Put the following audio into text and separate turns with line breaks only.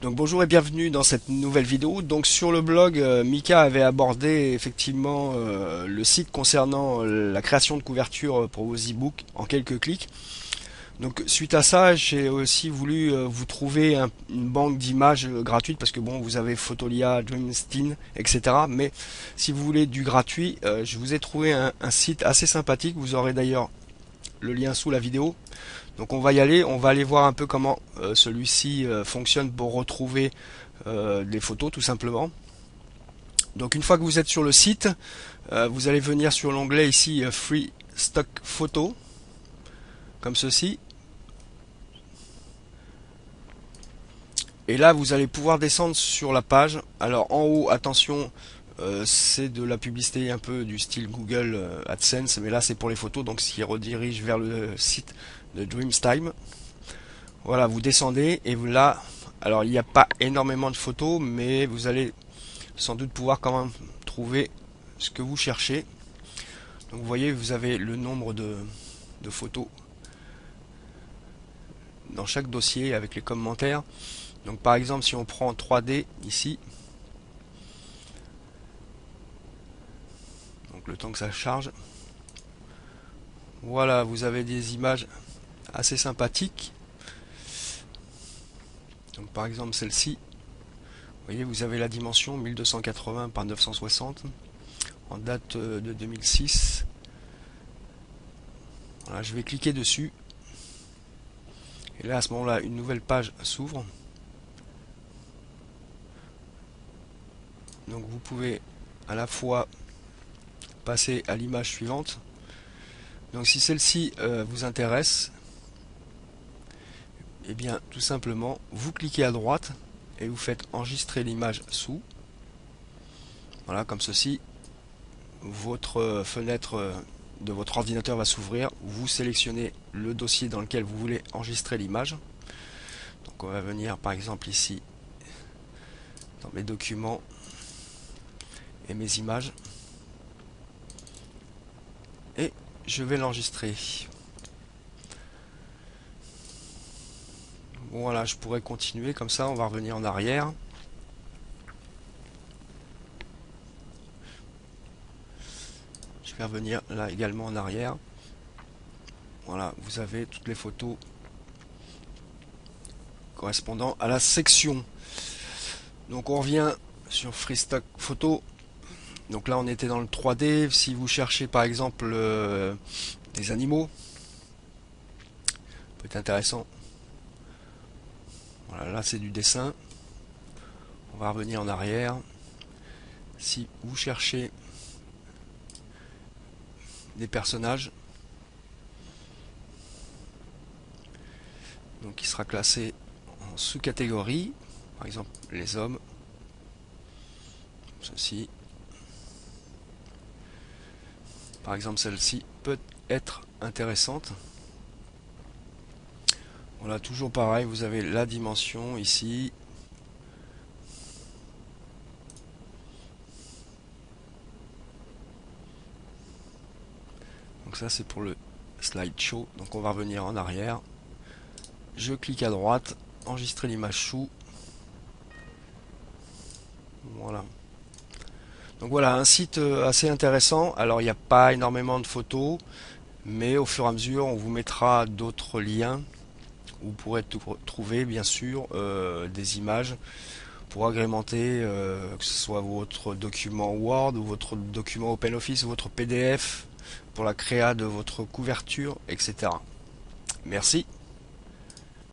Donc bonjour et bienvenue dans cette nouvelle vidéo. Donc sur le blog, Mika avait abordé effectivement le site concernant la création de couverture pour vos e-books en quelques clics. Donc suite à ça, j'ai aussi voulu vous trouver une banque d'images gratuite parce que bon, vous avez Fotolia, Dreamsteen, etc. Mais si vous voulez du gratuit, je vous ai trouvé un site assez sympathique. Vous aurez d'ailleurs le lien sous la vidéo. Donc on va y aller, on va aller voir un peu comment celui-ci fonctionne pour retrouver les photos tout simplement. Donc une fois que vous êtes sur le site, vous allez venir sur l'onglet ici Free Stock Photo, comme ceci. Et là vous allez pouvoir descendre sur la page. Alors en haut, attention, c'est de la publicité un peu du style Google AdSense, mais là c'est pour les photos, donc ce qui redirige vers le site de Dreamstime. Voilà, vous descendez et là, alors il n'y a pas énormément de photos, mais vous allez sans doute pouvoir quand même trouver ce que vous cherchez. Donc vous voyez, vous avez le nombre de photos dans chaque dossier avec les commentaires. Donc par exemple, si on prend 3D ici, donc le temps que ça charge, voilà, vous avez des images assez sympathiques. Donc par exemple celle-ci, vous voyez, vous avez la dimension 1280 par 960 en date de 2006. Voilà, je vais cliquer dessus. Et là à ce moment-là, une nouvelle page s'ouvre. Donc vous pouvez à la fois passer à l'image suivante. Donc si celle-ci vous intéresse, et bien tout simplement vous cliquez à droite et vous faites enregistrer l'image sous. Voilà, comme ceci. Votre fenêtre de votre ordinateur va s'ouvrir. Vous sélectionnez le dossier dans lequel vous voulez enregistrer l'image. Donc on va venir par exemple ici dans mes documents et mes images. Et je vais l'enregistrer. Voilà, je pourrais continuer comme ça, on va revenir en arrière. Je vais revenir là également en arrière. Voilà, vous avez toutes les photos correspondant à la section. Donc on revient sur Freestock Photo. Donc là on était dans le 3D. Si vous cherchez par exemple des animaux, peut être intéressant. Voilà, là c'est du dessin. On va revenir en arrière. Si vous cherchez des personnages, donc il sera classé en sous-catégorie, par exemple les hommes, ceci, par exemple celle-ci peut être intéressante. Voilà, toujours pareil, vous avez la dimension ici. Donc ça c'est pour le slideshow. Donc on va revenir en arrière. Je clique à droite, enregistrer l'image sous. Voilà. Donc voilà, un site assez intéressant. Alors il n'y a pas énormément de photos, mais au fur et à mesure on vous mettra d'autres liens où vous pourrez trouver bien sûr des images pour agrémenter que ce soit votre document Word ou votre document OpenOffice ou votre PDF pour la créa de votre couverture, etc. Merci.